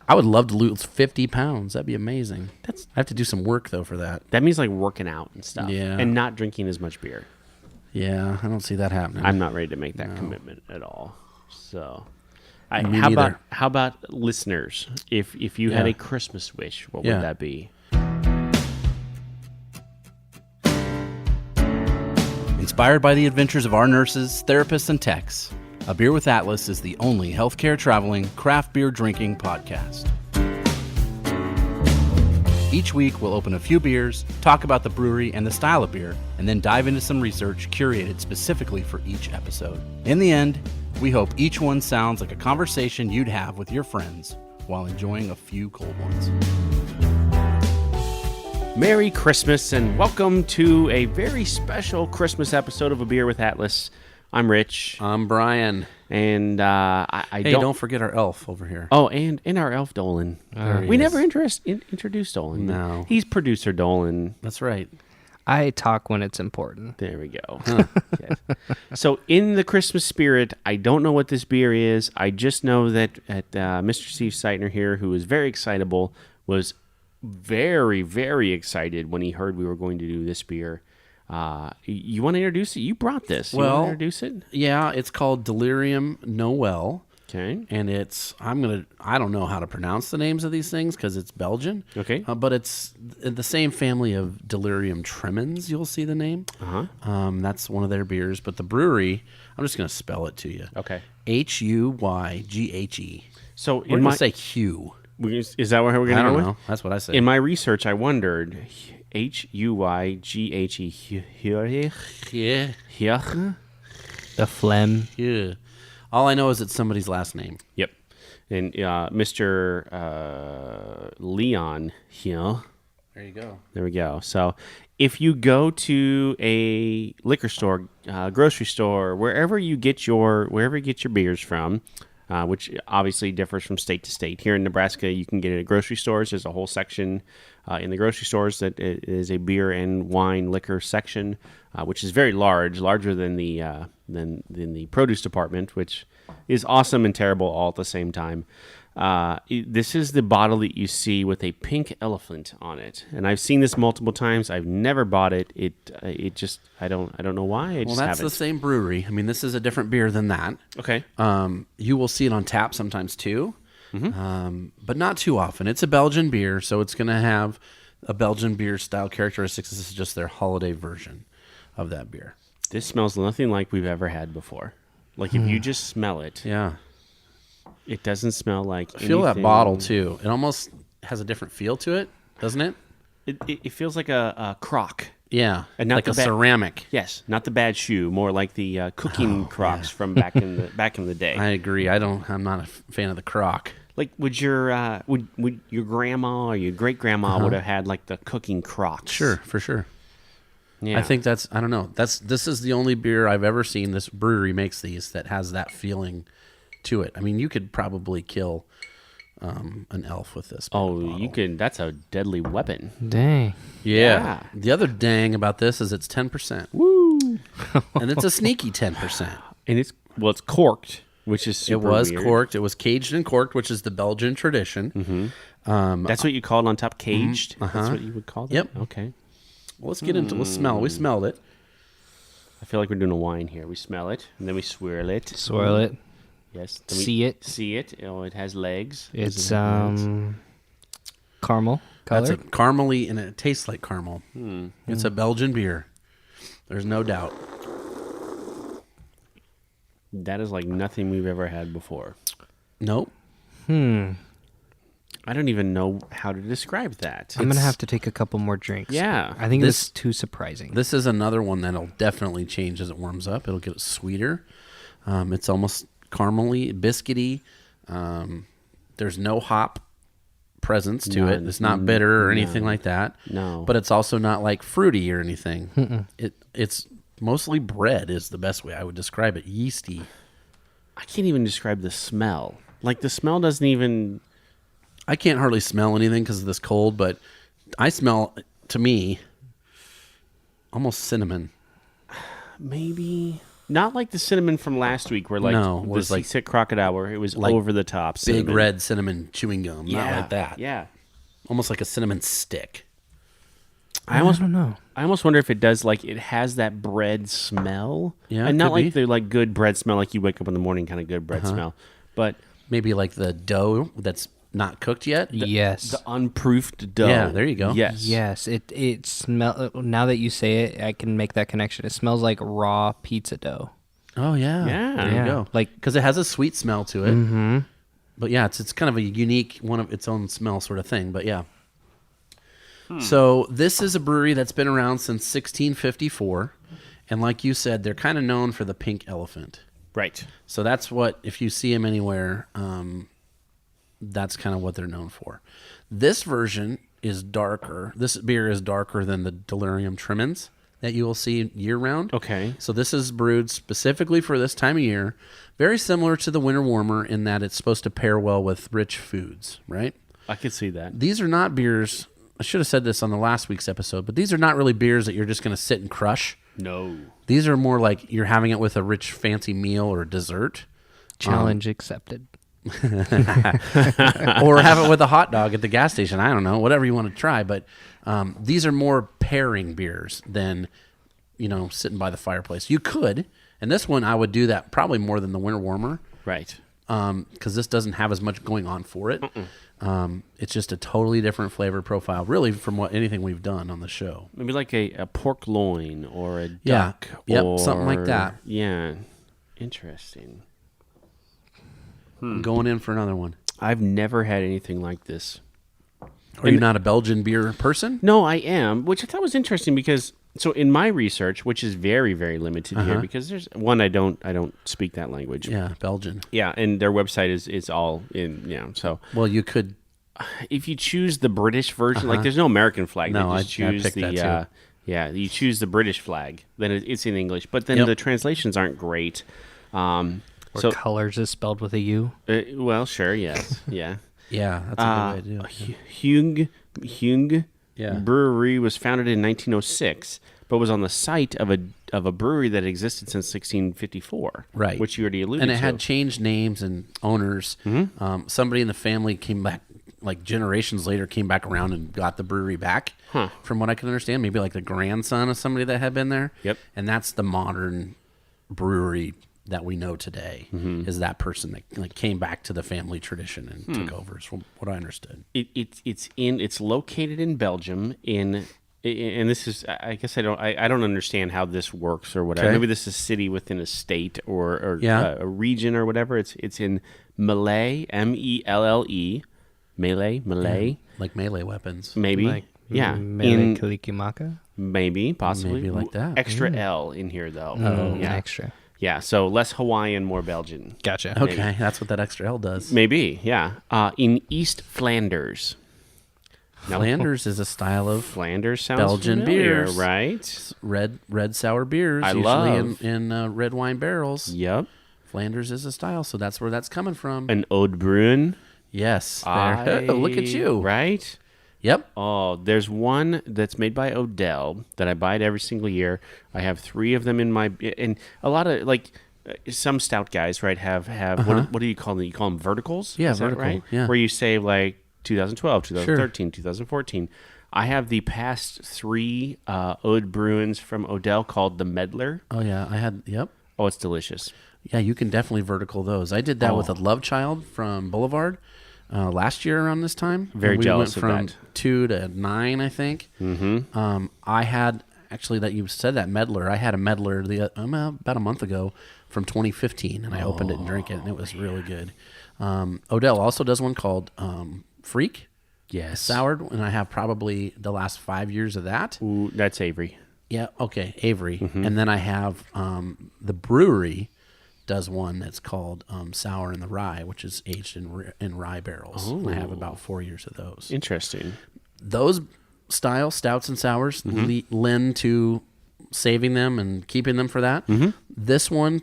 I would love to lose 50 pounds. That'd be amazing. I have to do some work, though, for that. That means like working out and stuff. Yeah. And not drinking as much beer. Yeah, I don't see that happening. I'm not ready to make that commitment at all. So, Me how neither. about listeners? If you had a Christmas wish, what would that be? Inspired by the adventures of our nurses, therapists, and techs, A Beer with Atlas is the only healthcare traveling, craft beer drinking podcast. Each week, we'll open a few beers, talk about the brewery and the style of beer, and then dive into some research curated specifically for each episode. In the end, we hope each one sounds like a conversation you'd have with your friends while enjoying a few cold ones. Merry Christmas and welcome to a very special Christmas episode of A Beer with Atlas. I'm Rich. I'm Brian. And I don't forget our elf over here. Oh, and our elf Dolan. We never introduced Dolan. No. He's producer Dolan. That's right. I talk when it's important. There we go. Yes. So in the Christmas spirit, I don't know what this beer is. I just know that Mr. Steve Seitner here, who is very excitable, was very, very excited when he heard we were going to do this beer. You want to introduce it? You brought this. You want to introduce it? Yeah, it's called Delirium Noël. Okay. And I don't know how to pronounce the names of these things because it's Belgian. Okay. But it's the same family of Delirium Tremens, you'll see the name. Uh-huh. That's one of their beers. But the brewery, I'm just going to spell it to you. Okay. Huyghe. So we're going to say Hugh. Is that where we're going to go with? I don't know. That's what I say. In my research, I wondered, Huyghe. Yeah. The phlegm. Yeah. All I know is it's somebody's last name. Yep. And Mr. Leon here. There you go. There we go. So if you go to a liquor store, grocery store, wherever you get your beers from, which obviously differs from state to state. Here in Nebraska, you can get it at grocery stores. There's a whole section in the grocery stores that is a beer and wine liquor section, which is very larger than the produce department, which is awesome and terrible all at the same time. This is the bottle that you see with a pink elephant on it, and I've seen this multiple times. I've never bought it. It just I don't know why. Well, that's the same brewery. I mean, this is a different beer than that. Okay. You will see it on tap sometimes too, but not too often. It's a Belgian beer, so it's going to have a Belgian beer style characteristics. This is just their holiday version of that beer. This smells nothing like we've ever had before. Like if you just smell it. Yeah. It doesn't smell like anything. Feel that bottle, too. It almost has a different feel to it, doesn't it? It feels like a crock. Yeah, And not like the a ceramic. Yes, not the bad shoe, more like the cooking crocks from back in the day. I agree. I'm not a fan of the crock. Like would your grandma or your great grandma would have had like the cooking crocks? Sure, for sure. Yeah. I think I don't know. This is the only beer I've ever seen. This brewery makes these that has that feeling to it. I mean, you could probably kill an elf with this. Oh, you can. That's a deadly weapon. Dang. Yeah. The other dang about this is it's 10%. Woo! And it's a sneaky 10%. And it's corked, which is super It was weird. corked. It was caged and corked, which is the Belgian tradition. That's what you call it on top, caged. That's what you would call it. Yep. Okay. Well, let's get into. Let's smell. We smelled it. I feel like we're doing a wine here. We smell it and then we swirl it. Swirl it. Yes. See it. See it. Oh, it has legs. It's caramel That's color. a caramely, and it tastes like caramel. It's a Belgian beer. There's no doubt. That is like nothing we've ever had before. Nope. I don't even know how to describe that. I'm going to have to take a couple more drinks. Yeah. I think this is too surprising. This is another one that'll definitely change as it warms up. It'll get sweeter. It's almost caramely, biscuity. There's no hop presence to it. It's not bitter or anything like that. No. But it's also not like fruity or anything. It's mostly bread is the best way I would describe it. Yeasty. I can't even describe the smell. Like the smell doesn't even... I can't hardly smell anything because of this cold, but I smell, to me, almost cinnamon. Maybe Not like the cinnamon from last week, where No, it the was like Seasick Crocodile, where it was like over the top. big Cinnamon. red cinnamon chewing gum. Yeah, Not like that. Yeah. Almost like a cinnamon stick. I almost don't know. I almost wonder if it does it has that bread smell. Yeah, and not could like be. the good bread smell, like you wake up in the morning kind of good bread smell, but Maybe like the dough that's not cooked yet. Yes. the unproofed dough. Yeah, there you go. Yes. Yes. It smell. Now that you say it, I can make that connection. It smells like raw pizza dough. Oh yeah. Yeah. There you Yeah. go. Like- because it has a sweet smell to it. Mm-hmm. But yeah, it's kind of a unique one of its own smell sort of thing. But yeah. So this is a brewery that's been around since 1654, and like you said, they're kind of known for the pink elephant. Right. So that's what, if you see them anywhere, that's kind of what they're known for. This version is darker. This beer is darker than the Delirium Tremens that you will see year round. Okay. So this is brewed specifically for this time of year. Very similar to the Winter Warmer in that it's supposed to pair well with rich foods, right? I could see that. These are not beers. I should have said this on the last week's episode, but these are not really beers that you're just going to sit and crush. No. These are more like you're having it with a rich, fancy meal or dessert. Challenge accepted. Or have it with a hot dog at the gas station. I don't know, whatever you want to try. But these are more pairing beers than, sitting by the fireplace. You could, and this one I would do that probably more than the Winter Warmer, Right. because this doesn't have as much going on for it. It's just a totally different flavor profile, really, from anything we've done on the show. Maybe like a pork loin or a Yeah. duck. Yep, or, something like that. Yeah. Interesting. I'm going in for another one. I've never had anything like this. Are you not a Belgian beer person? No, I am, which I thought was interesting because so in my research, which is very, very limited here, because there's one I don't speak that language. Yeah, Belgian. Yeah, and their website is all in so Well, you could. if you choose the British version, like there's no American flag. No, they just I choose picked the that too. yeah, you choose the British flag. Then it's in English, but then Yep. the translations aren't great. Or So colors is spelled with a U. well, sure, yes, yeah. Yeah, that's a good way to do it. Hyung Yeah. Brewery was founded in 1906, but was on the site of a brewery that existed since 1654. Right. which you already alluded And to. it had changed names and owners. Somebody in the family came back, like generations later, came back around and got the brewery back. Huh. From what I can understand, maybe like the grandson of somebody that had been there. Yep. And that's the modern brewery that we know today. Is that person that came back to the family tradition and took over? Is from what I understood. It's located in Belgium and this is I guess I don't understand how this works or whatever. Okay. Maybe this is a city within a state or Yeah. a region or whatever. It's in Malay, Melle, Malay, Like melee weapons. maybe. Like yeah, Mele Kalikimaka. maybe possibly Maybe like that. Extra L in here though. Yeah. Extra. Yeah, so less Hawaiian, more Belgian. Gotcha. Okay, that's what that extra L does. Maybe, yeah. In East Flanders. Now, Flanders is a style of Flanders sounds Belgian familiar, beers. right? red sour beers. I usually love. in red wine barrels. Yep. Flanders is a style, so that's where that's coming from. An Ode Bruin. Yes, there. Look at you. Right? Yep. Oh, there's one that's made by Odell that I buy it every single year. I have 3 of them in my and a lot of some stout guys, right, have what do you call them? You call them verticals? Yeah, Is that vertical, right? yeah. Where you say like 2012, 2013, 2014. I have the past 3 Ode Bruins from Odell called the Medler. Oh yeah, I had. Yep. Oh, it's delicious. Yeah, you can definitely vertical those. I did that with a Love Child from Boulevard last year around this time. Very And we jealous went of from that. 2 to 9, I think. Mm-hmm. I had actually that you said that Medler. I had a Medler about a month ago from 2015, and I opened it and drank it, and it was really good. Odell also does one called Freak. Yes. Soured, and I have probably the last 5 years of that. Ooh, that's Avery. Yeah, okay, Avery. And then I have the brewery does one that's called Sour in the Rye, which is aged in rye barrels. And I have about 4 years of those. Interesting. Those style stouts and sours lend to saving them and keeping them for that. This one,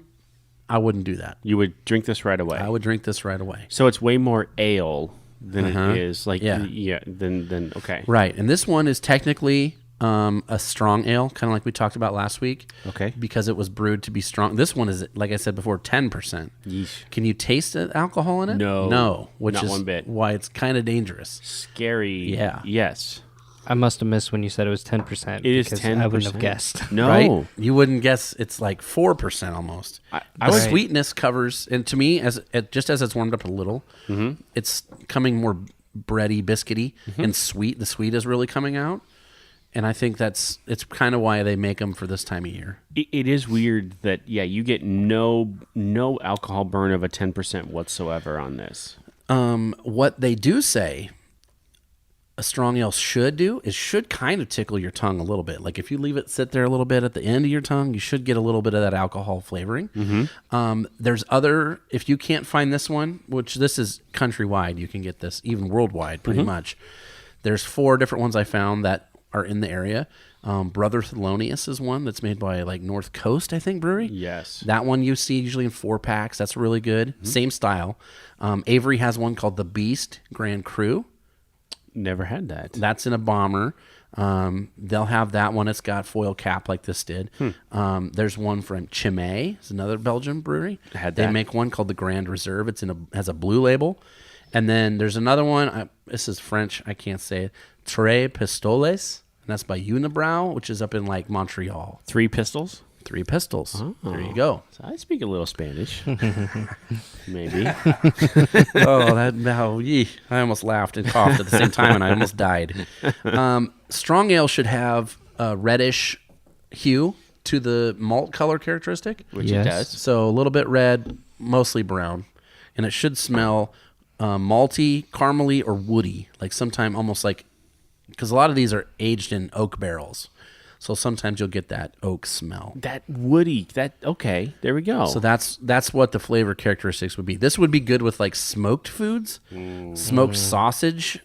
I wouldn't do that. You would drink this right away. I would drink this right away. So it's way more ale than it is Yeah. then okay. Right, and this one is technically a strong ale, kind of like we talked about last week. Okay. Because it was brewed to be strong. This one is, like I said before, 10%. Yeesh. Can you taste the alcohol in it? No. Which Not is one bit. why it's kind of dangerous. Scary. Yeah. Yes. I must have missed when you said it was 10%. It is because 10%. I wouldn't have guessed. No. Right? You wouldn't guess it's like 4% almost. I The would- sweetness covers, and to me, just as it's warmed up a little, it's coming more bready, biscuity, and sweet. The sweet is really coming out. And I think it's kind of why they make them for this time of year. It is weird that, you get no alcohol burn of a 10% whatsoever on this. What they do say a strong ale should do is should kind of tickle your tongue a little bit. Like if you leave it sit there a little bit at the end of your tongue, you should get a little bit of that alcohol flavoring. There's other, if you can't find this one, which this is countrywide, you can get this even worldwide pretty much. There's 4 different ones I found that are in the area. Brother Thelonious is one that's made by like North Coast, I think, brewery. Yes. That one you see usually in 4-packs. That's really good. Same style. Avery has one called the Beast Grand Cru. Never had that. That's in a bomber. They'll have that one. It's got foil cap like this did. There's one from Chimay. It's another Belgian brewery. Had They that. make one called the Grand Reserve. It's has a blue label. And then there's another one. This is French. I can't say it. Tres Pistoles. And that's by Unibrow, which is up in like Montreal. 3 Pistols? 3 Pistols. There you go. So I speak a little Spanish. Maybe. I almost laughed and coughed at the same time, and I almost died. Strong ale should have a reddish hue to the malt color characteristic. Which Yes. it does. So a little bit red, mostly brown, and it should smell malty, caramely, or woody. Like sometime almost like, because a lot of these are aged in oak barrels, so sometimes you'll get that oak smell. That woody. Okay. There we go. So that's what the flavor characteristics would be. This would be good with like smoked foods, smoked sausage,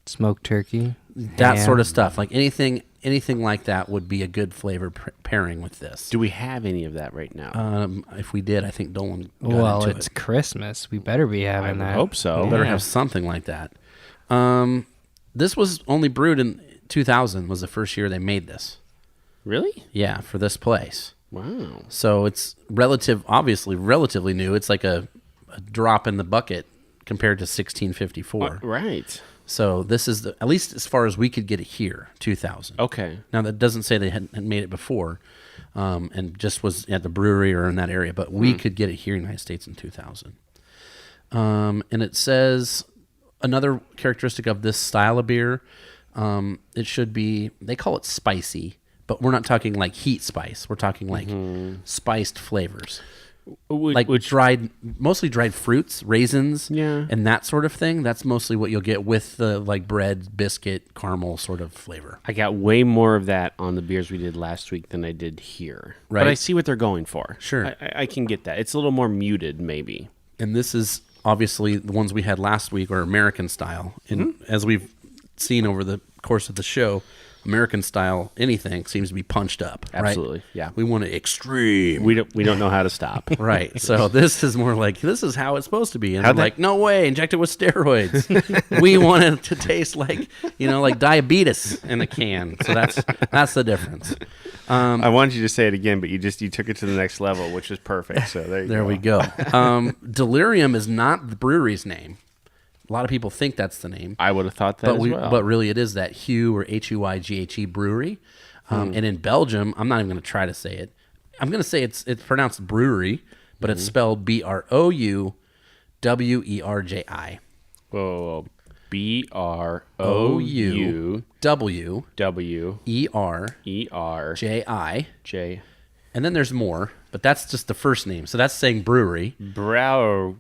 Smoked turkey. that ham. sort of stuff. Like anything like that would be a good flavor pairing with this. Do we have any of that right now? If we did, I think Dolan got Well, into it's it. Christmas. We better be I having would that. hope so. Better Yeah. have something like that. This was only brewed in 2000 was the first year they made this. Really? Yeah, for this place. Wow. So it's obviously relatively new. It's like a drop in the bucket compared to 1654. Right. So this is at least as far as we could get it here, 2000. Okay. Now that doesn't say they hadn't made it before, and just was at the brewery or in that area, but we could get it here in the United States in 2000. And it says another characteristic of this style of beer, it should be, they call it spicy, but we're not talking like heat spice. We're talking like spiced flavors. Like mostly dried fruits, raisins, Yeah. and that sort of thing. That's mostly what you'll get with the like bread, biscuit, caramel sort of flavor. I got way more of that on the beers we did last week than I did here. Right. But I see what they're going for. Sure. I can get that. It's a little more muted, maybe. And this is obviously the ones we had last week are American style. And as we've seen over the course of the show, American style anything seems to be punched up. Absolutely, right? yeah. We want it extreme. We don't know how to stop. Right. So this is more like, this is how it's supposed to be. And How'd they're that- like, no way, inject it with steroids. We want it to taste like, like diabetes in a can. So that's the difference. I wanted you to say it again, but you took it to the next level, which is perfect. So there you There go. we go. Delirium is not the brewery's name. A lot of people think that's the name. I would have thought that But really it is that Hugh or Huyghhe brewery. And in Belgium, I'm not even going to try to say it. I'm going to say it's pronounced brewery, but it's spelled BROUWERJI. Whoa. BROUWERJI. J. And then there's more, but that's just the first name. So that's saying brewery. Browergy.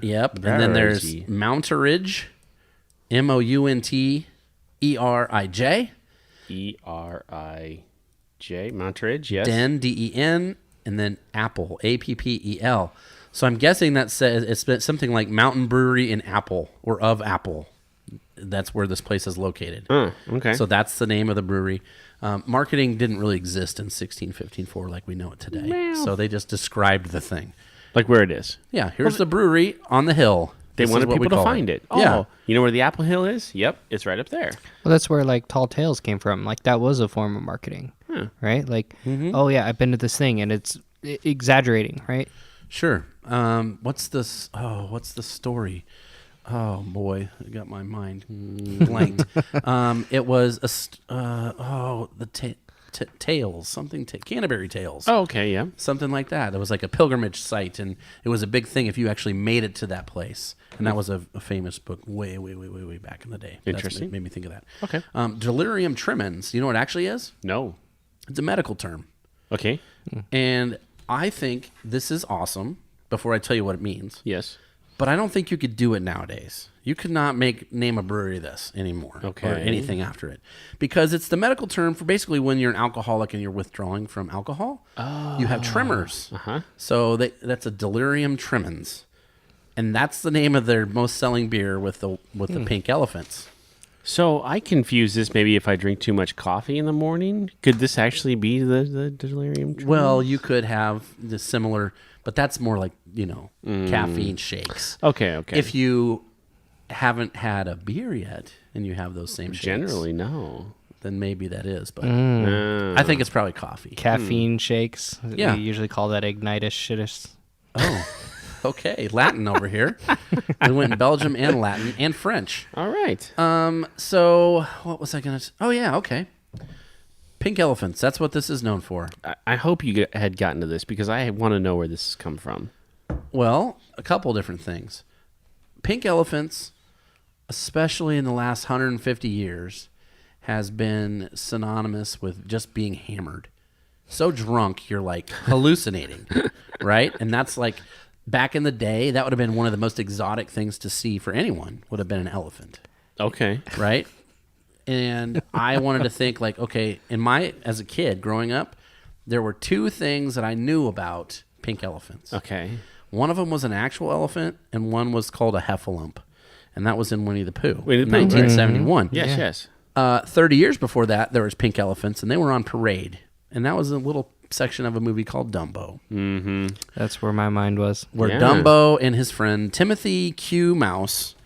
Yep. And then there's Mounterage, MOUNTERIJ. ERIJ. Mounterage, yes. Den, DEN, and then Apple, APPEL. So I'm guessing that says it's something like Mountain Brewery in Apple or of Apple. That's where this place is located. Okay. So that's the name of the brewery. Marketing didn't really exist in 1654 like we know it today. Well. So they just described the thing. Like where it is. Yeah, here's the brewery on the hill. They This wanted is what we people to call find it. Yeah. Oh, you know where the Apple Hill is? Yep, it's right up there. Well, that's where like tall tales came from. Like that was a form of marketing, right? Like, oh yeah, I've been to this thing, and it's exaggerating, right? Sure. What's this? Oh, what's the story? Oh boy, I got my mind blanked. It was the tales, something Canterbury Tales. Oh, okay, yeah. Something like that. It was like a pilgrimage site, and it was a big thing if you actually made it to that place. And that was a famous book way back in the day. Interesting. That's made me think of that. Okay. Delirium tremens. You know what it actually is? No. It's a medical term. Okay. And I think this is awesome before I tell you what it means. Yes. But I don't think you could do it nowadays. You could not name a brewery this anymore, Okay. or anything after it, because it's the medical term for basically when you're an alcoholic and you're withdrawing from alcohol. Oh. You have tremors. Uh-huh. So that's a delirium tremens, and that's the name of their most selling beer with the pink elephants. So I confuse this maybe if I drink too much coffee in the morning. Could this actually be the delirium tremens? Well, you could have the similar, but that's more like caffeine shakes. Okay. If you haven't had a beer yet and you have those same shakes, Generally, no. then maybe that is. But I think it's probably coffee. Caffeine shakes. Yeah. We usually call that ignitus shitus. Oh, okay. Latin over here. We went in Belgium and Latin and French. All right. So what was I going to? Oh yeah, okay. Pink elephants. That's what this is known for. I hope you had gotten to this because I want to know where this has come from. Well, a couple different things. Pink elephants, especially in the last 150 years, has been synonymous with just being hammered. So drunk, you're like hallucinating, right? And that's like, back in the day, that would have been one of the most exotic things to see for anyone, would have been an elephant. Okay. Right? And I wanted to think like, okay, as a kid growing up, there were two things that I knew about pink elephants. Okay. One of them was an actual elephant, and one was called a heffalump, and that was in Winnie the Pooh, Winnie the Pooh, right. 1971. Yes. 30 years before that, there was pink elephants, and they were on parade, and that was a little section of a movie called Dumbo, That's where my mind was. where Yeah. Dumbo and his friend Timothy Q. Mouse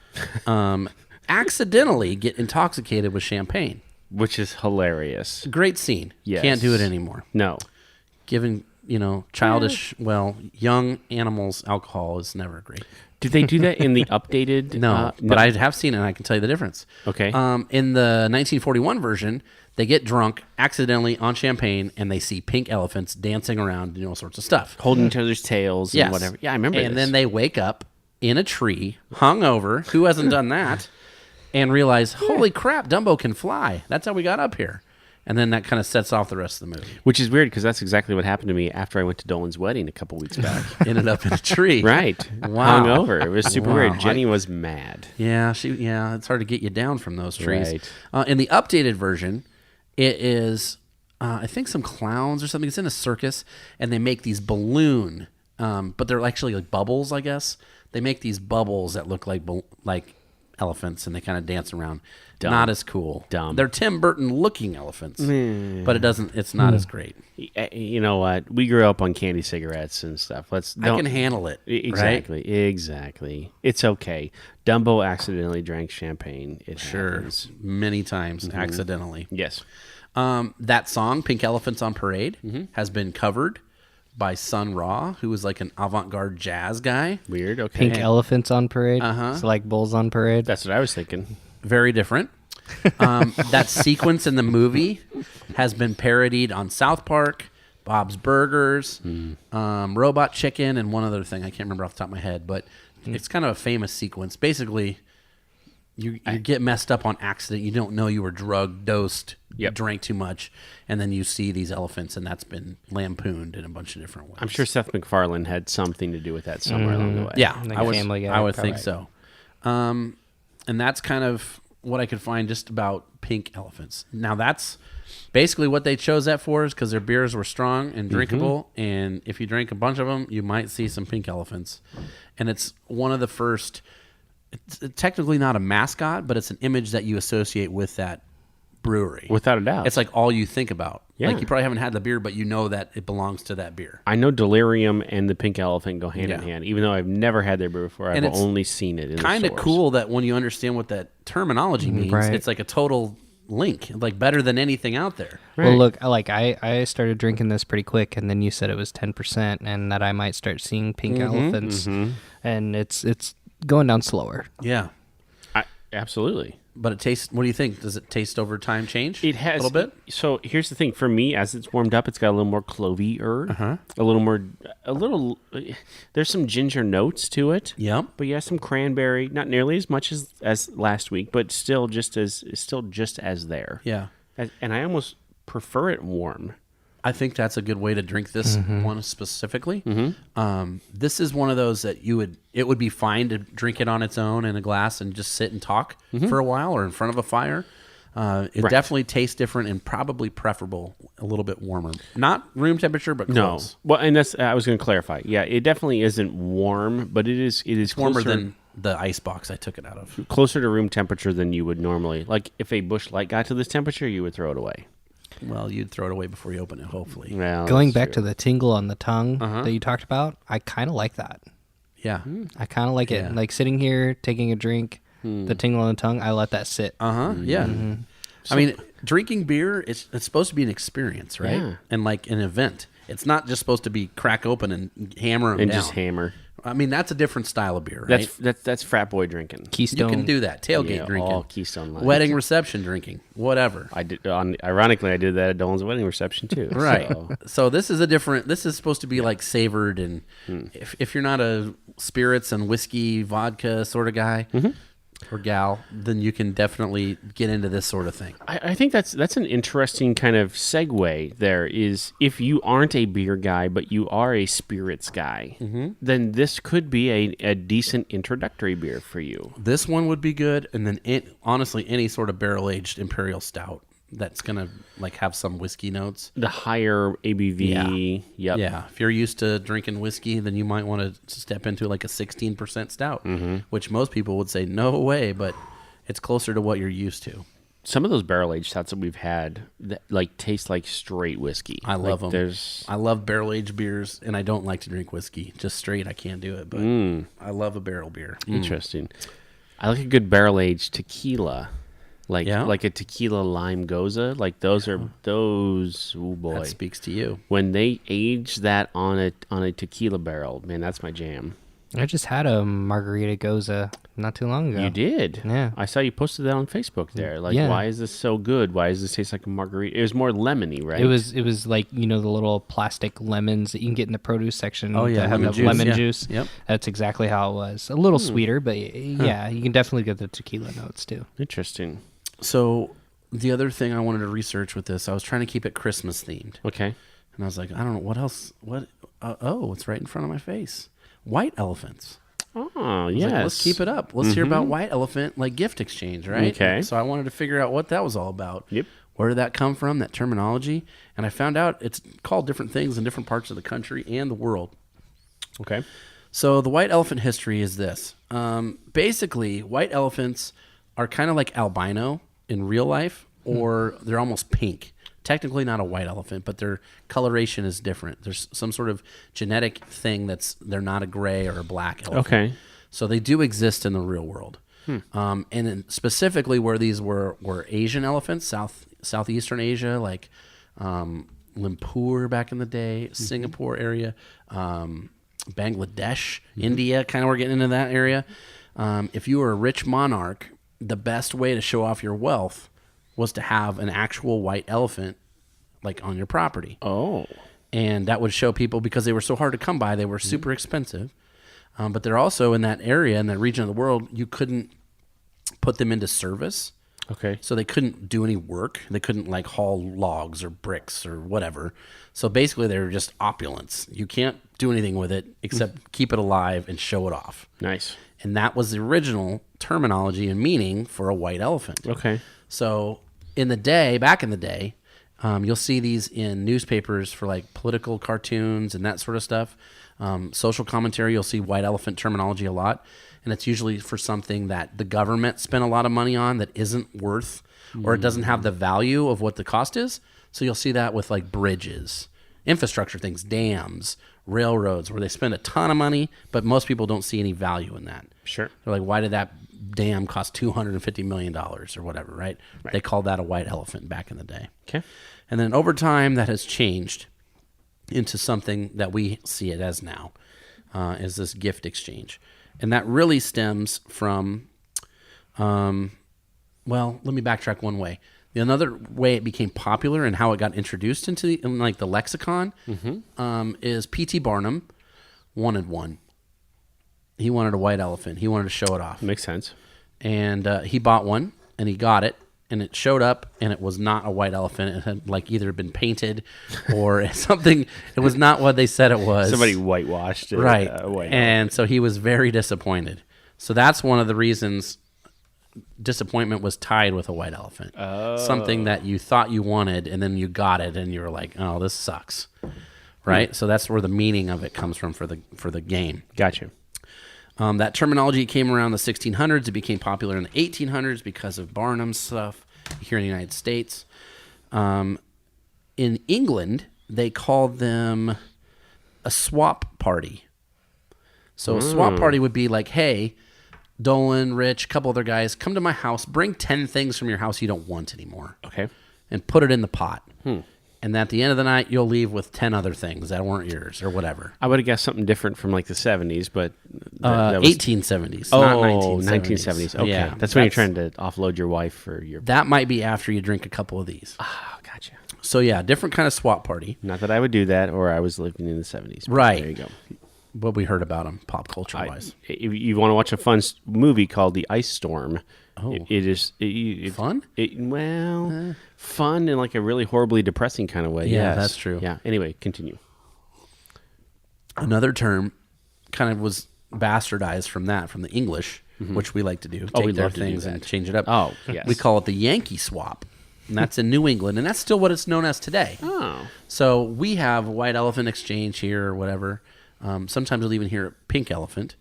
accidentally get intoxicated with champagne. Which is hilarious. Great scene. Yes. Can't do it anymore. No. Giving, childish, young animals alcohol is never great. Did they do that in the updated? No, but I have seen it, and I can tell you the difference. Okay. In the 1941 version, they get drunk accidentally on champagne, and they see pink elephants dancing around and all sorts of stuff. Holding each other's tails and whatever. Yeah, I remember And this. then they wake up in a tree, hungover. Who hasn't done that? And realize, holy crap, Dumbo can fly. That's how we got up here. And then that kind of sets off the rest of the movie. Which is weird because that's exactly what happened to me after I went to Dolan's wedding a couple weeks back. Ended up in a tree. Right. Wow. Hungover. It was super Wow. weird. Jenny was mad. Yeah, it's hard to get you down from those trees. Right. In the updated version, it is, I think, some clowns or something. It's in a circus, and they make these balloon, but they're actually like bubbles, I guess. They make these bubbles that look like elephants, and they kind of dance around. Dumb. Not as cool. Dumb. They're Tim Burton looking elephants, but it's not as great. You know what? We grew up on candy cigarettes and stuff. I can handle it. Exactly. Right? Exactly. It's okay. Dumbo accidentally drank champagne. It Sure. happens. Many times accidentally. Yes. That song, Pink Elephants on Parade, has been covered by Sun Ra, who was like an avant-garde jazz guy. Weird. Okay. Pink elephants on parade. Uh-huh. So like bulls on parade. That's what I was thinking. Very different. That sequence in the movie has been parodied on South Park, Bob's Burgers, Robot Chicken, and one other thing. I can't remember off the top of my head, but it's kind of a famous sequence. Basically, you get messed up on accident. You don't know you were drugged, dosed, drank too much, and then you see these elephants, and that's been lampooned in a bunch of different ways. I'm sure Seth MacFarlane had something to do with that somewhere along the way. Yeah, Like I Family Guy, would think probably. so. And that's kind of what I could find just about pink elephants. Now, that's basically what they chose that for, is because their beers were strong and drinkable, and if you drink a bunch of them, you might see some pink elephants. And it's one of the first, it's technically not a mascot, but it's an image that you associate with that brewery. Without a doubt. It's like all you think about. Yeah. Like you probably haven't had the beer, but you know that it belongs to that beer. I know Delirium and the Pink Elephant go hand in Yeah. hand, even though I've never had their beer before. I've it's only seen it in Kind the of stores. cool that when you understand what that terminology means, Right. it's like a total link, like better than anything out there. Well, look, I started drinking this pretty quick, and then you said it was 10%, and that I might start seeing pink elephants, and it's going down slower. Yeah. Absolutely. But it tastes, what do you think? Does it taste over time change? It has a little bit? So here's the thing. For me, as it's warmed up, it's got a little more clovey-er. There's some ginger notes to it. Yep. But yeah, some cranberry. Not nearly as much as last week, but still just as there. Yeah. And I almost prefer it warm. I think that's a good way to drink this one specifically. This is one of those that it would be fine to drink it on its own in a glass and just sit and talk for a while or in front of a fire. It definitely tastes different and probably preferable a little bit warmer. Not room temperature, but close. No. Well, and I was going to clarify. Yeah, it definitely isn't warm, but it is Warmer closer, than the ice box I took it out of. closer to room temperature than you would normally. Like if a Busch Light got to this temperature, you would throw it away. Well, you'd throw it away before you open it, hopefully. Well, Going back to the tingle on the tongue that you talked about, I kind of like that. Yeah. I kind of like it. Like sitting here, taking a drink, the tingle on the tongue, I let that sit. Yeah. I mean, drinking beer, it's supposed to be an experience, right? Yeah. And like an event. It's not just supposed to be crack open and hammer them and down. just hammer. I mean, that's a different style of beer, right? That's frat boy drinking. Keystone. You can do that. Tailgate drinking. All Keystone Light. Wedding reception drinking. Whatever. I did. Ironically, I did that at Dolan's wedding reception too. Right. So. So this is this is supposed to be like savored, and if you're not a spirits and whiskey, vodka sort of guy or gal, then you can definitely get into this sort of thing. I think that's an interesting kind of segue. There is, if you aren't a beer guy but you are a spirits guy, then this could be a decent introductory beer for you. This one would be good, and then honestly, any sort of barrel-aged imperial stout that's gonna like have some whiskey notes. The higher ABV. Yeah. Yep. Yeah. If you're used to drinking whiskey, then you might want to step into like a 16% stout, which most people would say no way, but it's closer to what you're used to. Some of those barrel aged stouts that we've had that like taste like straight whiskey. I love them. I love barrel-aged beers, and I don't like to drink whiskey. Just straight, I can't do it, but I love a barrel beer. Interesting. I like a good barrel aged tequila. Like a tequila lime goza. Like those. Oh boy, That speaks to you. When they age that on a tequila barrel, man, that's my jam. I just had a margarita goza not too long ago. You did? Yeah. I saw you posted that on Facebook there. Like, Yeah. why is this so good? Why does this taste like a margarita? It was more lemony, right? It was like, the little plastic lemons that you can get in the produce section. Oh, yeah, that have lemon the juice. lemon Yeah. juice. Yep. That's exactly how it was. A little sweeter, but yeah, you can definitely get the tequila notes too. Interesting. So the other thing I wanted to research with this, I was trying to keep it Christmas themed. Okay. And I was like, I don't know, what else? It's right in front of my face. White elephants. Oh, Yes. yes. Like, let's keep it up. Let's hear about white elephant, like gift exchange, right? Okay. So I wanted to figure out what that was all about. Yep. Where did that come from, that terminology? And I found out it's called different things in different parts of the country and the world. Okay. So the white elephant history is this. Basically, white elephants are kind of like albino in real life, or they're almost pink. Technically not a white elephant, but their coloration is different. There's some sort of genetic thing they're not a gray or a black elephant. Okay. So they do exist in the real world. And specifically where these were Asian elephants, Southeastern Asia, like Lumpur back in the day, Singapore area, Bangladesh, India, kind of we're getting into that area. If you were a rich monarch, the best way to show off your wealth was to have an actual white elephant like on your property. Oh. And that would show people, because they were so hard to come by, they were super expensive. But they're also in that area, in that region of the world, you couldn't put them into service. Okay. So they couldn't do any work. They couldn't like haul logs or bricks or whatever. So basically they were just opulence. You can't do anything with it except keep it alive and show it off. Nice. And that was the original terminology and meaning for a white elephant. Okay. So back in the day, you'll see these in newspapers for like political cartoons and that sort of stuff. Social commentary, you'll see white elephant terminology a lot. and it's usually for something that the government spent a lot of money on that isn't worth or it doesn't have the value of what the cost is. So you'll see that with like bridges, infrastructure things, dams, railroads, where they spend a ton of money, but most people don't see any value in that. Sure. They're like, why did that dam cost $250 million or whatever, right? They called that a white elephant back in the day. Okay. And then over time, that has changed into something that we see it as now, is this gift exchange. And that really stems from, well, let me backtrack one way. Another way it became popular and how it got introduced into the lexicon is P.T. Barnum wanted one. He wanted a white elephant. He wanted to show it off. Makes sense. And he bought one, and he got it, and it showed up, and it was not a white elephant. It had like either been painted or something. It was not what they said it was. Somebody whitewashed it. Right. White and so he was very disappointed. So that's one of the reasons disappointment was tied with a white elephant. Something that you thought you wanted, and then you got it, and you were like, oh, this sucks. Right? So that's where the meaning of it comes from for the game. Gotcha. That terminology came around the 1600s. It became popular in the 1800s because of Barnum's stuff here in the United States. In England, they called them a swap party. So a swap party would be like, hey, Dolan, Rich, a couple other guys, come to my house, bring 10 things from your house you don't want anymore. Okay. And put it in the pot. And at the end of the night, you'll leave with 10 other things that weren't yours or whatever. I would have guessed something different from like the 70s, but... that was 1870s, Oh, not 1970s. 1970s. Okay. Yeah, that's when you're trying to offload your wife for your... That might be after you drink a couple of these. Oh, gotcha. So yeah, different kind of swap party. Not that I would do that, or I was living in the 70s. but Right. There you go. What we heard about them, pop culture-wise. If you want to watch a fun movie called The Ice Storm, Oh. it is... Fun? Fun in like a really horribly depressing kind of way. Yeah, yes. that's true. Yeah. Anyway, continue. Another term kind of was bastardized from the English, which we like to do. Oh, Take we their love to do things that. and change it up. Oh, yes. We call it the Yankee swap. And that's in New England, and that's still what it's known as today. Oh. So we have a white elephant exchange here or whatever. Sometimes you'll even hear it pink elephant.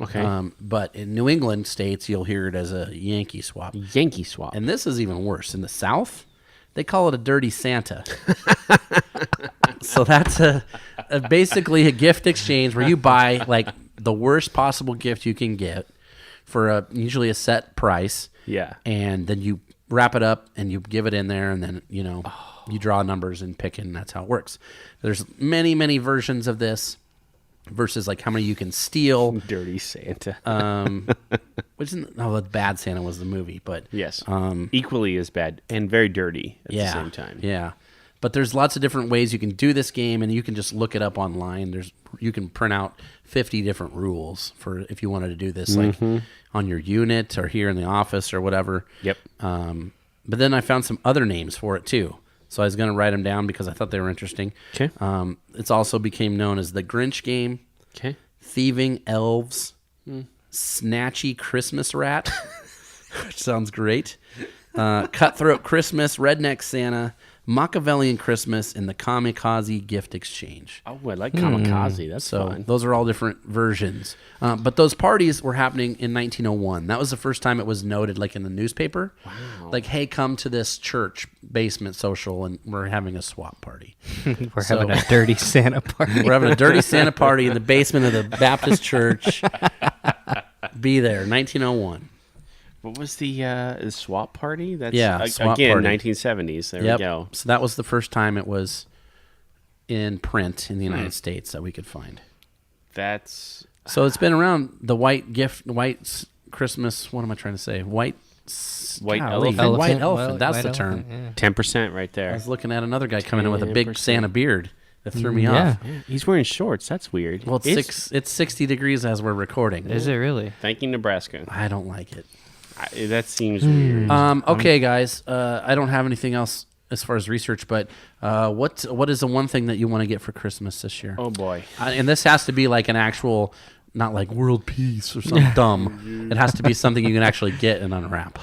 Okay. But in New England states, you'll hear it as a Yankee swap. Yankee swap. And this is even worse. In the South, they call it a dirty Santa. So that's basically a gift exchange where you buy like the worst possible gift you can get for usually a set price. Yeah. And then you wrap it up and you give it in there, and then you draw numbers and pick it, and that's how it works. There's many, many versions of this. Versus like how many you can steal. Dirty Santa. Which isn't, the Bad Santa was the movie, but yes. Equally as bad and very dirty at the same time. Yeah. But there's lots of different ways you can do this game, and you can just look it up online. You can print out 50 different rules for if you wanted to do this, like on your unit or here in the office or whatever. Yep. But then I found some other names for it too. So I was going to write them down because I thought they were interesting. Okay. It's also became known as the Grinch game, Okay. Thieving Elves, Snatchy Christmas Rat, which sounds great, Cutthroat Christmas, Redneck Santa, Machiavellian Christmas, and the Kamikaze Gift Exchange. Oh, I like Kamikaze. That's So fun. those are all different versions. But those parties were happening in 1901. That was the first time it was noted, like in the newspaper. Wow. Like, hey, come to this church basement social, and we're having a swap party. We're having a dirty Santa party. We're having a dirty Santa party in the basement of the Baptist church. Be there, 1901. What was the swap party? That's swap again party. 1970s. There Yep. we go. So that was the first time it was in print in the United States that we could find. That's So it's been around. The white Christmas. What am I trying to say? White elephant. White elephant. Well, That's white the term. elephant, yeah. 10% right I there. was looking at another guy coming in with a big 10%. Santa beard that threw me Yeah. off. Yeah, he's wearing shorts. That's weird. Well, it's 60 degrees as we're recording. Is it really? Thanking Nebraska. I don't like it. That seems weird. Okay, guys. I don't have anything else as far as research, but what is the one thing that you want to get for Christmas this year? Oh boy. And this has to be like an actual, not like world peace or something dumb. It has to be something you can actually get and unwrap.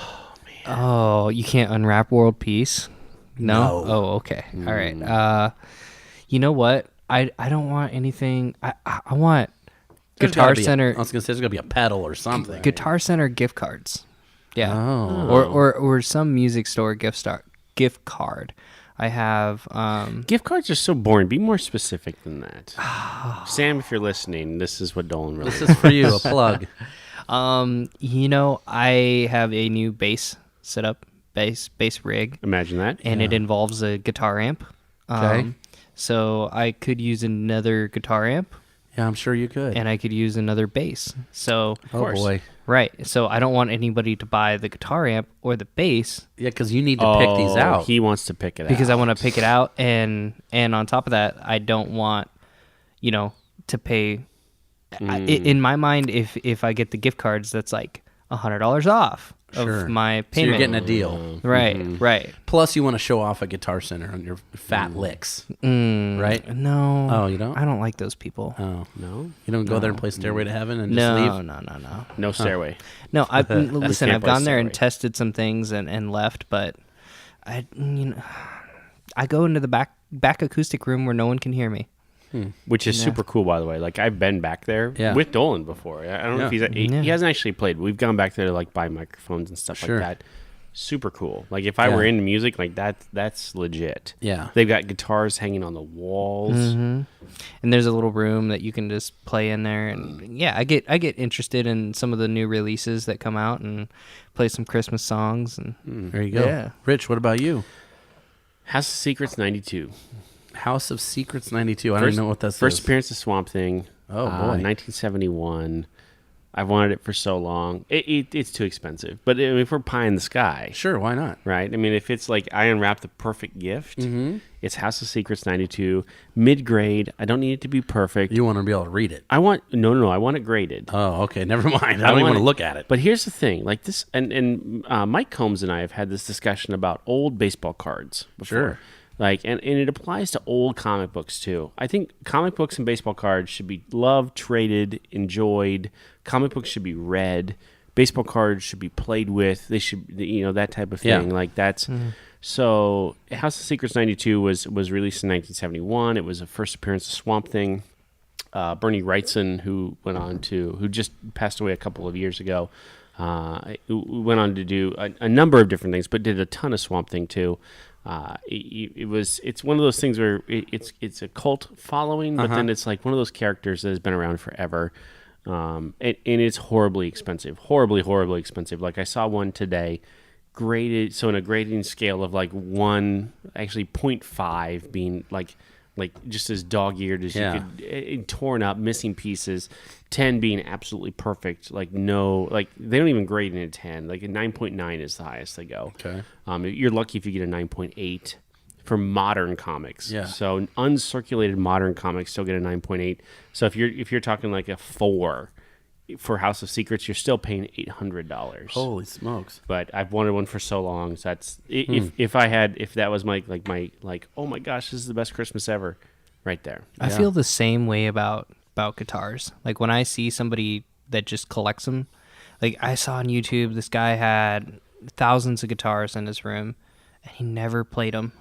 Oh, you can't unwrap world peace? No? No. Oh, okay. All right. You know what? I don't want anything. I want Guitar Center. I was gonna say there's gonna be a pedal or something. Guitar Center gift cards. Yeah. Oh. Or some music store gift card. I have Gift cards are so boring. Be more specific than that. Sam, if you're listening, this is what Dolan really This is for you, a plug. I have a new bass setup, bass rig, Imagine that. and it involves a guitar amp. Okay. So I could use another guitar amp, Yeah, I'm sure you could. and I could use another bass. So oh boy. right. So I don't want anybody to buy the guitar amp or the bass Yeah, because you need to pick these out. He wants to pick it because out. I want to pick it out, and on top of that, I don't want to pay. In my mind, if I get the gift cards, that's like $100 off Sure. of my So payment. you're getting a deal. Right. Plus, you want to show off a Guitar Center on your fat licks, right? No. Oh, you don't? I don't like those people. Oh, No? you don't go there and play Stairway to Heaven and just No, leave? no. No stairway. No, listen, can't I've play gone there and Stairway. tested some things and left, but I go into the back acoustic room where no one can hear me. Which is super cool, by the way. Like, I've been back there Yeah. with Dolan before. I don't know if he hasn't actually played. We've gone back there to, like, buy microphones and stuff Sure. like that. Super cool. Like, if I were into music, like, that's legit. Yeah. They've got guitars hanging on the walls. And there's a little room that you can just play in there, and yeah, I get interested in some of the new releases that come out and play some Christmas songs and There you go. Yeah. Rich, what about you? House of Secrets 92. House of Secrets 92. I don't even know what that's. First appearance of Swamp Thing. Oh, boy. 1971. I've wanted it for so long. It's too expensive. But I mean, if we're pie in the sky, Sure, why not? right? I mean, if it's like I unwrap the perfect gift, it's House of Secrets 92. Mid-grade. I don't need it to be perfect. You want to be able to read it. I want I want it graded. Oh, okay. Never mind. I don't even want to look at it. But here's the thing, like this, and Mike Combs and I have had this discussion about old baseball cards before. Sure. Like, and it applies to old comic books too. I think comic books and baseball cards should be loved, traded, enjoyed. Comic books should be read. Baseball cards should be played with. They should, that type of thing. Yeah. Like that's. So, House of Secrets 92 was released in 1971. It was a first appearance of Swamp Thing. Bernie Wrightson, who just passed away a couple of years ago, went on to do a number of different things, but did a ton of Swamp Thing too. It's one of those things where it's a cult following, but then it's like one of those characters that has been around forever. And it's horribly expensive, horribly expensive. Like I saw one today, graded. So in a grading scale of like 0.5 being like just as dog-eared as you could, torn up, missing pieces. 10 being absolutely perfect. Like they don't even grade in a 10. Like a 9.9 is the highest they go. Okay. You're lucky if you get a 9.8 for modern comics. Yeah. So uncirculated modern comics still get a 9.8. So if you're talking like a 4 for House of Secrets, you're still paying $800. Holy smokes. But I've wanted one for so long. So that's if that was my oh my gosh, this is the best Christmas ever, right there. I feel the same way about guitars. Like when I see somebody that just collects them, like I saw on YouTube, this guy had thousands of guitars in his room, and he never played them,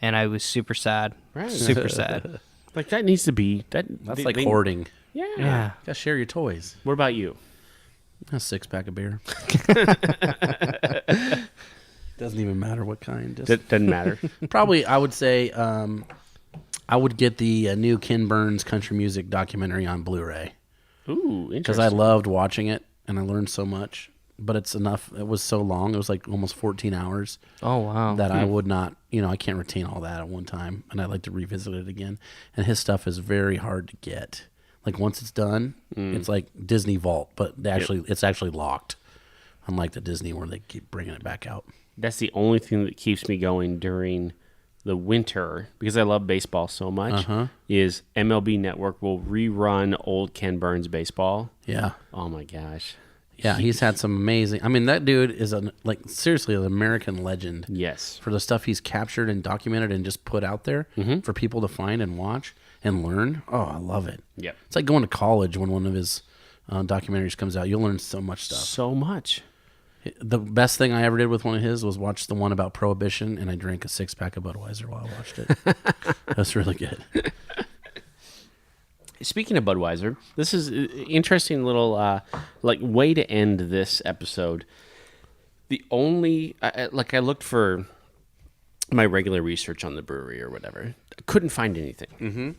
and I was super sad. Right. Super sad. Like that needs to be That's like hoarding. Yeah. Yeah. Gotta share your toys. What about you? A 6-pack of beer. Doesn't even matter what kind. Just That doesn't matter. probably, I would say, I would get the new Ken Burns country music documentary on Blu-ray Ooh, because interesting. I loved watching it and I learned so much. But it's enough. It was so long. It was like almost 14 hours Oh wow. that I would not. I can't retain all that at one time, and I'd like to revisit it again. And his stuff is very hard to get. Like once it's done, it's like Disney Vault, but it's actually locked. Unlike the Disney where they keep bringing it back out. That's the only thing that keeps me going during the winter, because I love baseball so much, is MLB Network will rerun old Ken Burns baseball. Yeah. Oh my gosh. Yeah, he's had some amazing. I mean, that dude is seriously an American legend. Yes. For the stuff he's captured and documented and just put out there for people to find and watch and learn. Oh, I love it. Yep. It's like going to college when one of his documentaries comes out. You'll learn so much stuff. So much. The best thing I ever did with one of his was watch the one about Prohibition, and I drank a 6-pack of Budweiser while I watched it. That's really good. Speaking of Budweiser, this is an interesting little way to end this episode. The only I looked for my regular research on the brewery or whatever. I couldn't find anything. Mm-hmm.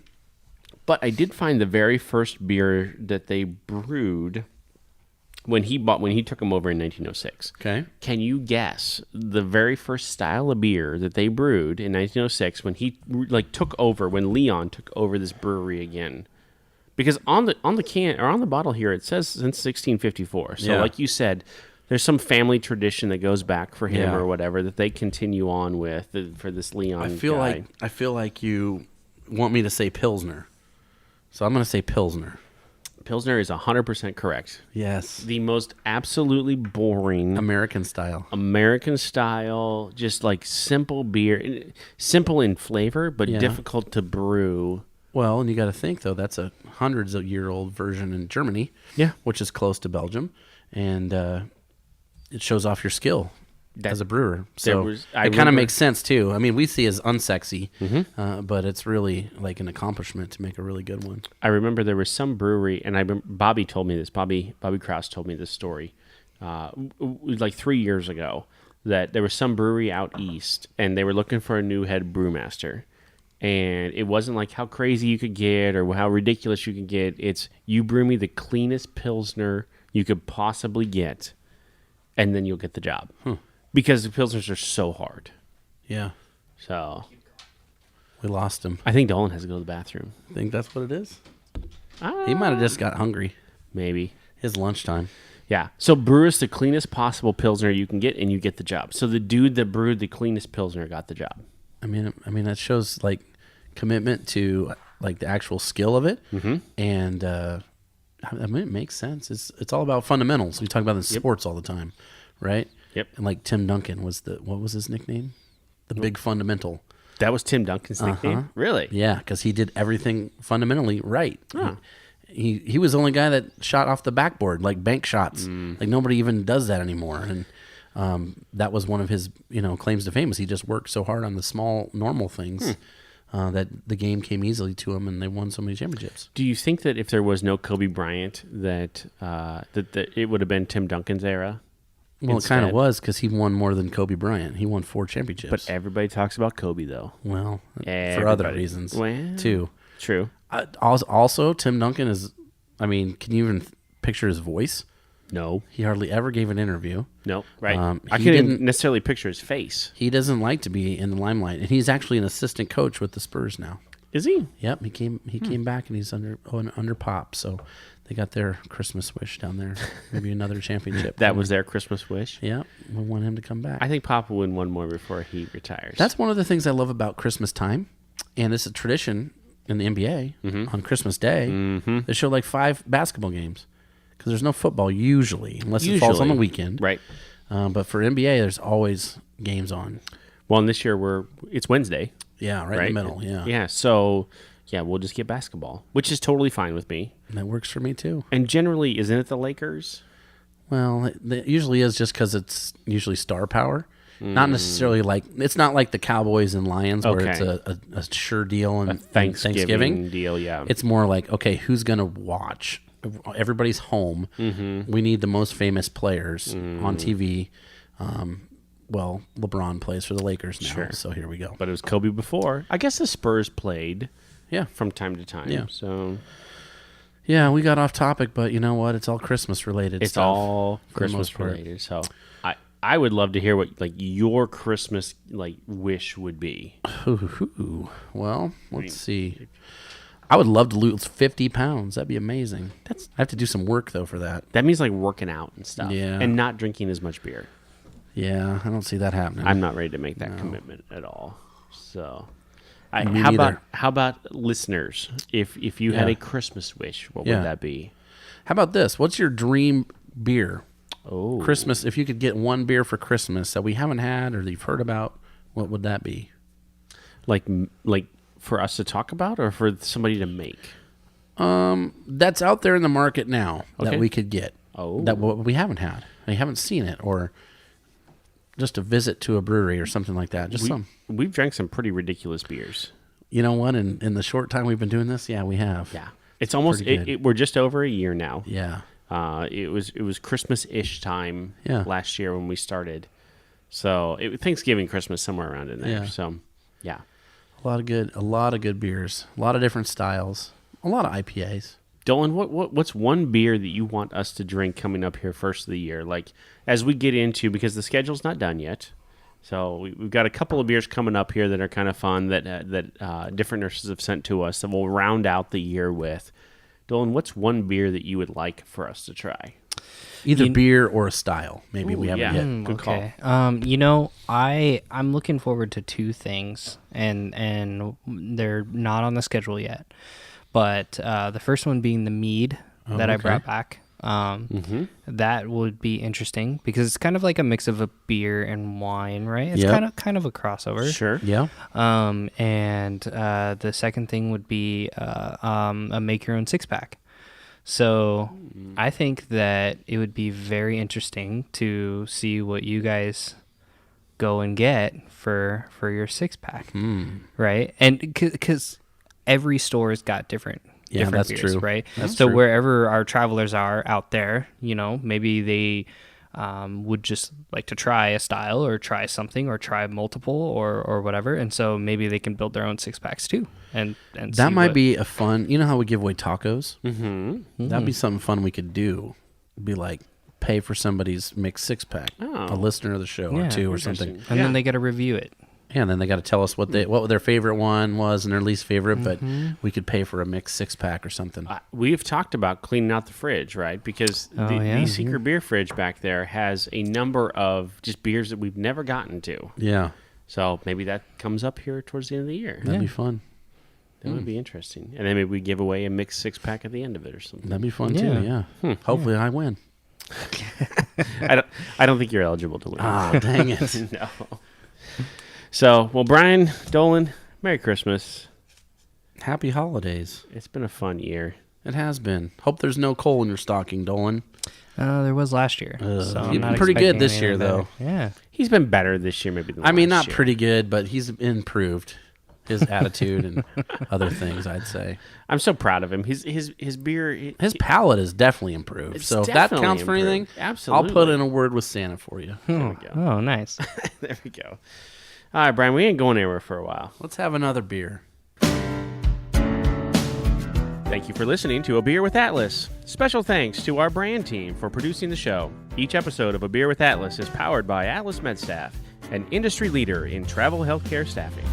But I did find the very first beer that they brewed when he took them over in 1906. Okay. Can you guess the very first style of beer that they brewed in 1906 when he took over, when Leon took over this brewery again? Because on the can or on the bottle here it says since 1654. So like you said, there's some family tradition that goes back for him or whatever that they continue on with for this Leon guy. I feel like you want me to say Pilsner. So I'm going to say Pilsner. Pilsner is 100% correct. Yes. The most absolutely boring American style, just like simple beer, simple in flavor, but difficult to brew. Well, and you got to think though, that's a hundreds of year old version in Germany, which is close to Belgium, and it shows off your skill as a brewer. So it kind of makes sense too. I mean, we see it as unsexy, but it's really like an accomplishment to make a really good one. I remember there was some brewery, and Bobby told me this. Bobby Krause told me this story, like 3 years ago, that there was some brewery out east, and they were looking for a new head brewmaster. And it wasn't like how crazy you could get or how ridiculous you could get. It's, you brew me the cleanest Pilsner you could possibly get, and then you'll get the job. Because the Pilsners are so hard. Yeah. So we lost him. I think Dolan has to go to the bathroom. I think that's what it is. He might have just got hungry. Maybe. His lunchtime. Yeah. So brew us the cleanest possible Pilsner you can get, and you get the job. So the dude that brewed the cleanest Pilsner got the job. I mean that shows like commitment to like the actual skill of it, and I mean it makes sense. It's all about fundamentals. We talk about in sports all the time, right? Yep. And like Tim Duncan what was his nickname? The Big Fundamental. That was Tim Duncan's nickname? Really? Yeah, because he did everything fundamentally right. He was the only guy that shot off the backboard, like bank shots. Like nobody even does that anymore. And that was one of his claims to fame, is he just worked so hard on the small, normal things that the game came easily to him, and they won so many championships. Do you think that if there was no Kobe Bryant, that it would have been Tim Duncan's era? Well, it kind of was, because he won more than Kobe Bryant. He won 4 championships. But everybody talks about Kobe, though. Well, for other reasons, too. True. Also, Tim Duncan is, I mean, can you even picture his voice? No. He hardly ever gave an interview. No, right. I He couldn't didn't necessarily picture his face. He doesn't like to be in the limelight, and he's actually an assistant coach with the Spurs now. Is he? Yep, he came back, and he's under Pop, so they got their Christmas wish down there. Maybe another championship. That was their Christmas wish? Yep, we want him to come back. I think Pop will win one more before he retires. That's one of the things I love about Christmas time, and it's a tradition in the NBA on Christmas Day. They show like 5 basketball games, because there's no football usually, unless it falls on the weekend. Right. But for NBA, there's always games on. Well, and this year it's Wednesday. Yeah, right in the middle. Yeah. Yeah. So, we'll just get basketball, which is totally fine with me. And that works for me too. And generally, isn't it the Lakers? Well, it usually is, just because it's usually star power. Not necessarily like, it's not like the Cowboys and Lions where it's a sure deal and Thanksgiving deal. Yeah. It's more like, okay, who's going to watch? Everybody's home. We need the most famous players on TV. Well, LeBron plays for the Lakers now, so here we go. But it was Kobe before. I guess the Spurs played from time to time. Yeah. So, yeah, we got off topic, but you know what? It's all Christmas related. It's all Christmas related. So I would love to hear what like your Christmas wish would be. Well, let's see. I would love to lose 50 pounds. That'd be amazing. I have to do some work though for that. That means like working out and stuff. Yeah. And not drinking as much beer. Yeah, I don't see that happening. I'm not ready to make that commitment at all. So, how about listeners? If you had a Christmas wish, what would that be? How about this? What's your dream beer? Oh, Christmas. If you could get one beer for Christmas that we haven't had or that you've heard about, what would that be? Like for us to talk about, or for somebody to make? That's out there in the market now that we could get. Oh, that we haven't had. We haven't seen it, or just a visit to a brewery or something like that. We've drank some pretty ridiculous beers. You know what? In the short time we've been doing this, we have. Yeah. It's almost Pretty good. we're just over a year now. Yeah. It was Christmas-ish time Yeah. last year when we started. So Thanksgiving, Christmas, somewhere around in there. Yeah. So yeah, A lot of good beers. A lot of different styles. A lot of IPAs. Dolan, what's one beer that you want us to drink coming up here first of the year? Like as we get into, because the schedule's not done yet. So we've got a couple of beers coming up here that are kind of fun that different nurses have sent to us that we'll round out the year with. Dolan, what's one beer that you would like for us to try? Either beer or a style. Maybe Ooh, we haven't yeah. yet. Good call. Okay. I'm looking forward to two things, and they're not on the schedule yet. But the first one being the mead that I brought back. That would be interesting because it's kind of like a mix of a beer and wine, right? It's kind of a crossover. Sure. Yeah. And the second thing would be a make your own 6-pack. So I think that it would be very interesting to see what you guys go and get for your 6-pack, right? And because every store's got different that's beers, true. right? That's so true. wherever our travelers are out there, maybe they would just like to try a style or try something or try multiple or whatever, and so maybe they can build their own 6-packs too. And That see might what- be a fun. You know how we give away tacos? Mm-hmm. That'd be something fun we could do. Be like pay for somebody's mixed 6-pack, a listener of the show or two or something. and then they got to review it. Yeah, and then they got to tell us what their favorite one was and their least favorite. But we could pay for a mixed 6-pack or something. We've talked about cleaning out the fridge, right? Because the secret beer fridge back there has a number of just beers that we've never gotten to. Yeah, So maybe that comes up here towards the end of the year. that'd be fun. That would be interesting. And then maybe we give away a mixed 6-pack at the end of it or something. That'd be fun too. Yeah. Hopefully I win. I don't think you're eligible to win. Oh, dang it. No. So, well, Brian, Dolan, Merry Christmas. Happy holidays. It's been a fun year. It has been. Hope there's no coal in your stocking, Dolan. There was last year. So I'm You've not been pretty good expecting this anything year, better. though. Yeah. He's been better this year maybe than I mean, last not year. pretty good, but he's improved his attitude and other things, I'd say. I'm so proud of him. His beer... His palate is definitely improved. It's So if that definitely counts for improved. anything, Absolutely. I'll put in a word with Santa for you. There we go. Oh, nice. There we go. All right, Brian, we ain't going anywhere for a while. Let's have another beer. Thank you for listening to A Beer with Atlas. Special thanks to our brand team for producing the show. Each episode of A Beer with Atlas is powered by Atlas MedStaff, an industry leader in travel healthcare staffing.